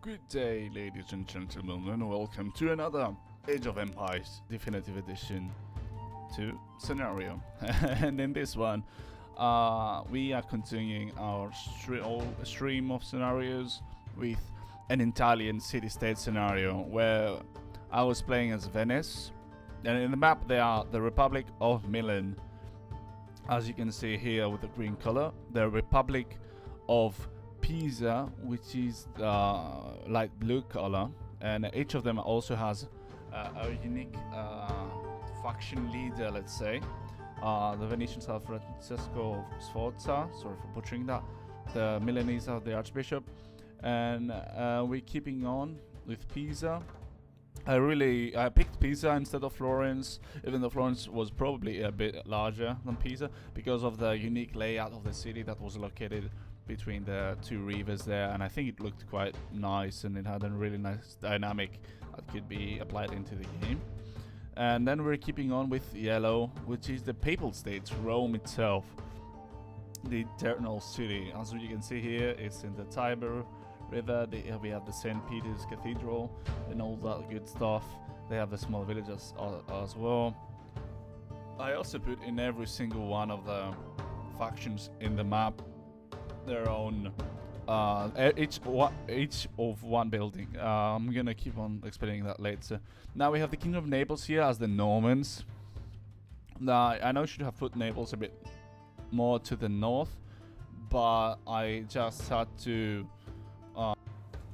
Good day, ladies and gentlemen, and welcome to another Age of Empires Definitive Edition 2 scenario. And in this one, we are continuing our stream of scenarios with an Italian city-state scenario where I was playing as Venice, and in the map they are the Republic of Milan. As you can see here with the green color, the Republic of Pisa, which is light blue color, and each of them also has a unique faction leader, let's say. The Venetians have Francesco Sforza, sorry for butchering that. The Milanese have the Archbishop, and we're keeping on with Pisa. I picked Pisa instead of Florence, even though Florence was probably a bit larger than Pisa because of the unique layout of the city that was located between the two rivers there, and I think it looked quite nice and it had a really nice dynamic that could be applied into the game. And then we're keeping on with yellow, which is the Papal States, Rome itself, the eternal city. As you can see here, it's in the Tiber River. We have the St. Peter's Cathedral and all that good stuff. They have the small villages as well. I also put in every single one of the factions in the map their own each of one building. I'm gonna keep on explaining that later. Now we have the Kingdom of Naples here as the Normans. Now I know I should have put Naples a bit more to the north, but I just had to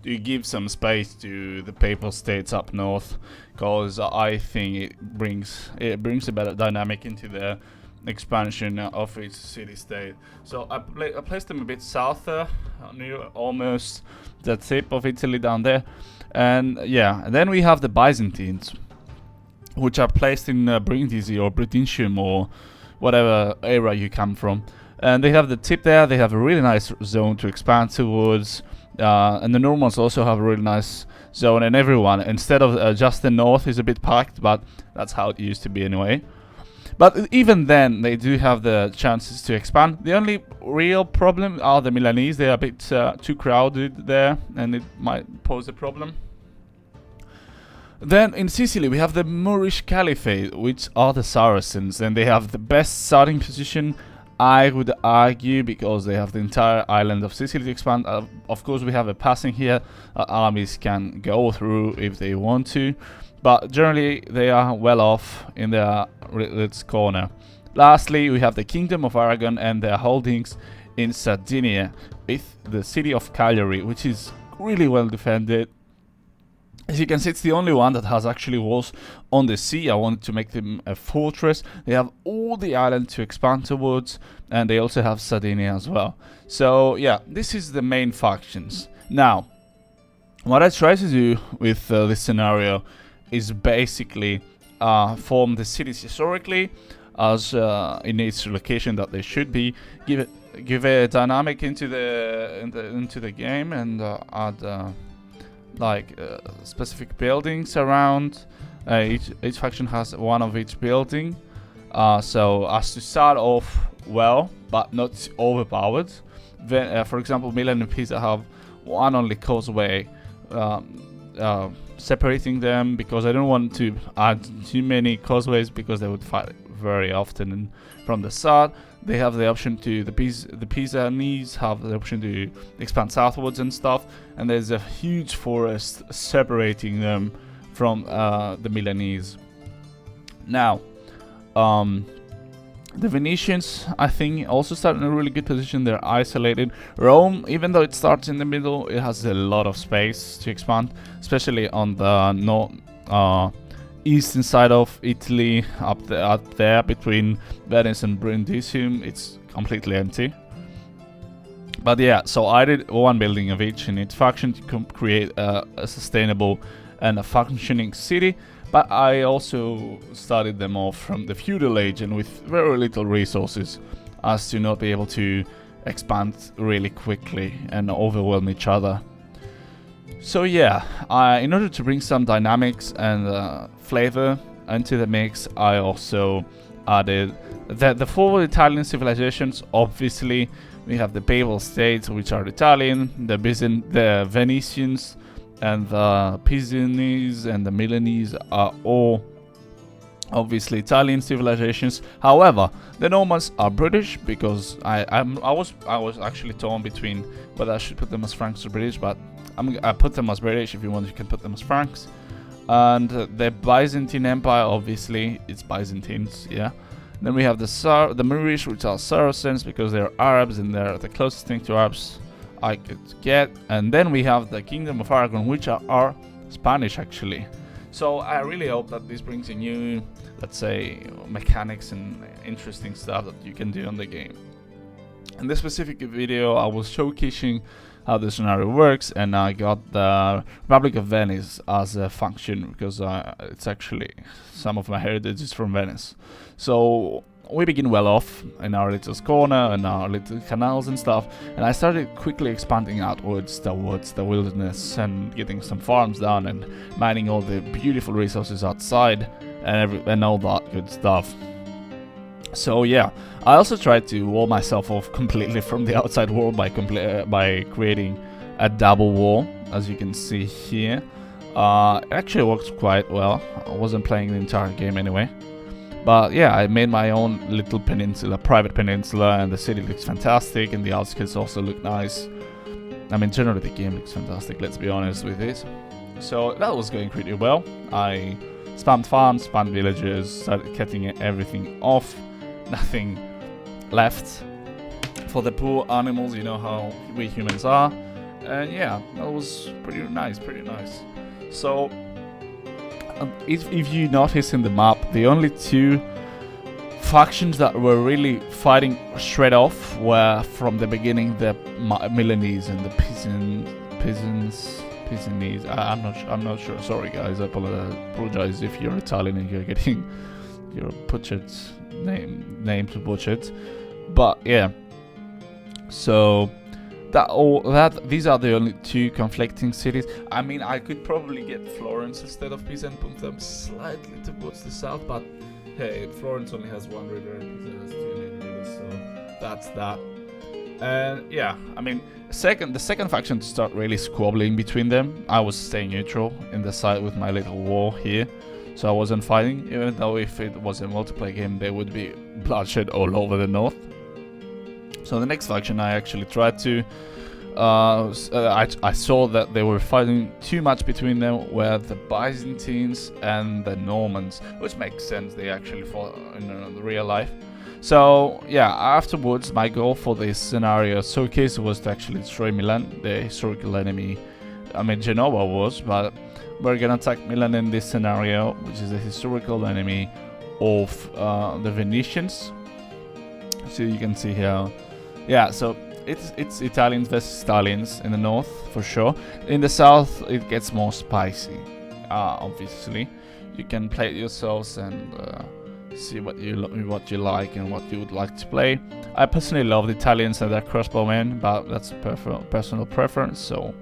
give some space to the Papal States up north, because I think it brings a better dynamic into the expansion of each city-state. So I placed them a bit south, near almost the tip of Italy down there. And yeah, and then we have the Byzantines, which are placed in Brindisi or Bruttium or whatever area you come from. And they have the tip there. They have a really nice zone to expand towards. And the Normans also have a really nice zone, and everyone, instead of just the north, is a bit packed, but that's how it used to be anyway. But even then, they do have the chances to expand. The only real problem are the Milanese. They are a bit too crowded there, and it might pose a problem. Then in Sicily, we have the Moorish Caliphate, which are the Saracens, and they have the best starting position, I would argue, because they have the entire island of Sicily to expand. Of course, we have a passing here that armies can go through if they want to, but generally they are well off in their corner. Lastly, we have the Kingdom of Aragon and their holdings in Sardinia, with the city of Cagliari, which is really well defended. As you can see, it's the only one that has actually walls on the sea. I wanted to make them a fortress. They have all the island to expand towards, and they also have Sardinia as well. So yeah, this is the main factions. Now, what I try to do with this scenario is basically form the cities historically as in its location that they should be. Give a dynamic into the game, and add specific buildings around. Each faction has one of each building, so as to start off well, but not overpowered. Then, for example, Milan and Pisa have one only causeway separating them, because I don't want to add too many causeways because they would fight very often. And from the start, they have the option to the Pisanese have the option to expand southwards and stuff, and there's a huge forest separating them from the Milanese. Now, the Venetians, I think, also start in a really good position. They're isolated. Rome, even though it starts in the middle, it has a lot of space to expand, especially on the eastern side of Italy, up there between Venice and Brindisium. It's completely empty. But yeah, so I did one building of each in each faction to create a sustainable and a functioning city. But I also started them off from the feudal age and with very little resources, as to not be able to expand really quickly and overwhelm each other. So yeah, in order to bring some dynamics and flavor into the mix, I also added the four Italian civilizations. Obviously, we have the Papal States, which are Italian, the Venetians, and the Pisanese and the Milanese are all obviously Italian civilizations. However, the Normans are British, because I was actually torn between whether I should put them as Franks or British, but I put them as British. If you want, you can put them as Franks. And the Byzantine Empire, obviously, it's Byzantines, yeah. Then we have the Moorish, which are Saracens, because they're Arabs and they're the closest thing to Arabs I could get. And then we have the Kingdom of Aragon, which are Spanish, actually. So I really hope that this brings a new, let's say, mechanics and interesting stuff that you can do on the game. In this specific video, I was showcasing how the scenario works, and I got the Republic of Venice as a function, because it's actually some of my heritage is from Venice. So we begin well off in our little corner and our little canals and stuff, and I started quickly expanding outwards towards the wilderness and getting some farms done and mining all the beautiful resources outside and all that good stuff. So yeah, I also tried to wall myself off completely from the outside world by creating a double wall, as you can see here. It actually worked quite well. I wasn't playing the entire game anyway. But yeah, I made my own little peninsula, private peninsula, and the city looks fantastic, and the outskirts also look nice. I mean, generally the game looks fantastic, let's be honest with this. So that was going pretty well. I spammed farms, spammed villagers, started cutting everything off. Nothing left for the poor animals, you know how we humans are. And yeah, that was pretty nice. So if you notice in the map, the only two factions that were really fighting straight off were from the beginning the Milanese and the Pisanese. I'm not sure. Sorry guys, I apologize if you're Italian and you're getting your butchered names butchered. But yeah, so these are the only two conflicting cities. I mean, I could probably get Florence instead of Pisa and put them slightly towards the south, but hey, Florence only has one river and Pisa has two main rivers, so that's that. And yeah, I mean, the second faction to start really squabbling between them, I was staying neutral in the side with my little wall here, so I wasn't fighting, even though if it was a multiplayer game there would be bloodshed all over the north. So the next faction I actually tried to, I saw that they were fighting too much between them, were the Byzantines and the Normans, which makes sense, they actually fought in real life. So yeah, afterwards my goal for this scenario showcase was to actually destroy Milan, the historical enemy. I mean, Genoa was, but we're gonna attack Milan in this scenario, which is a historical enemy of the Venetians. So you can see here. Yeah, so it's Italians versus Italians in the north for sure. In the south, it gets more spicy. Obviously, you can play it yourselves and see what you like and what you would like to play. I personally love the Italians and their crossbowmen, but that's a personal preference. So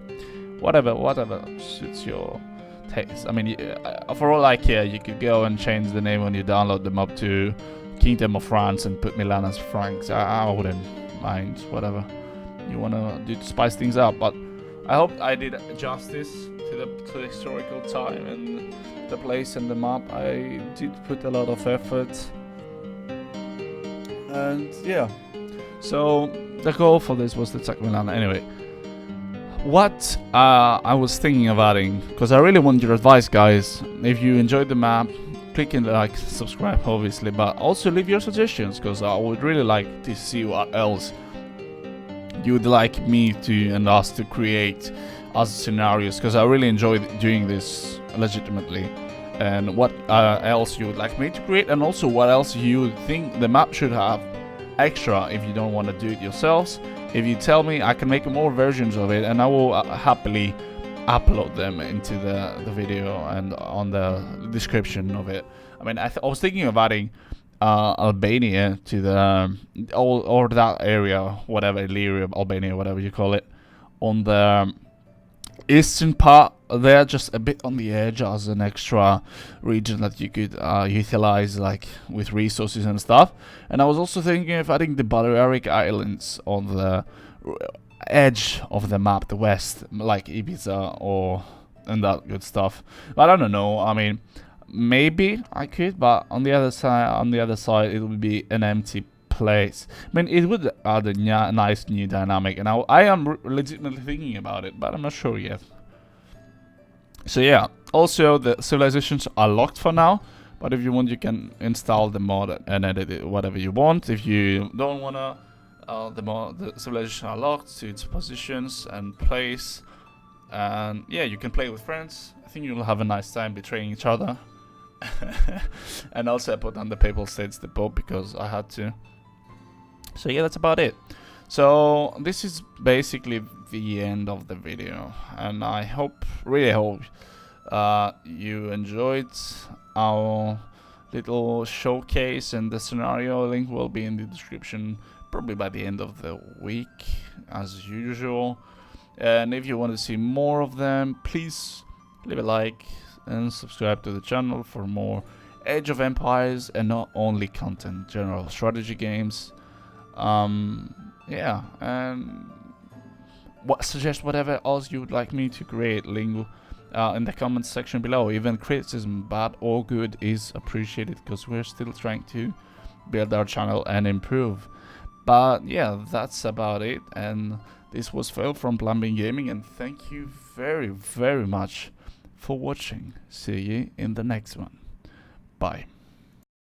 whatever suits your taste. I mean, for all I care, you could go and change the name when you download them up to Kingdom of France and put Milan as Franks. I wouldn't mind, whatever you want to do to spice things up, but I hope I did justice to the historical time and the place and the map. I did put a lot of effort, and yeah, so the goal for this was to attack Milan. Anyway, what I was thinking of adding, because I really want your advice, guys. If you enjoyed the map, click and like, subscribe obviously, but also leave your suggestions, because I would really like to see what else you would like me to and us to create as scenarios, because I really enjoy doing this legitimately. And what else you would like me to create, and also what else you would think the map should have extra if you don't want to do it yourselves. If you tell me, I can make more versions of it, and I will happily upload them into the video and on the description of it. I mean, I was thinking of adding Albania to the or that area, whatever, Illyria, Albania, whatever you call it, on the eastern part there, just a bit on the edge, as an extra region that you could utilize, like with resources and stuff. And I was also thinking of adding the Balearic Islands on the edge of the map, the west, like Ibiza or and that good stuff. But I don't know. I mean, maybe I could, but on the other side, it would be an empty place. I mean, it would add a nice new dynamic, and I am legitimately thinking about it, but I'm not sure yet. So yeah, also the civilizations are locked for now, but if you want, you can install the mod and edit it whatever you want. If you don't wanna, the civilizations are locked to its positions and place, and yeah, you can play with friends. I think you'll have a nice time betraying each other. And also I put on the Papal States Depot because I had to. So yeah, that's about it. So this is basically the end of the video, and I really hope you enjoyed our little showcase, and the scenario link will be in the description probably by the end of the week as usual. And if you want to see more of them, please leave a like and subscribe to the channel for more Age of Empires and not only content, general strategy games. Yeah, and suggest whatever else you would like me to create. Link in the comments section below. Even criticism, bad or good, is appreciated because we're still trying to build our channel and improve. But yeah, that's about it. And this was Phil from Plumbing Gaming, and thank you very, very much for watching. See you in the next one. Bye.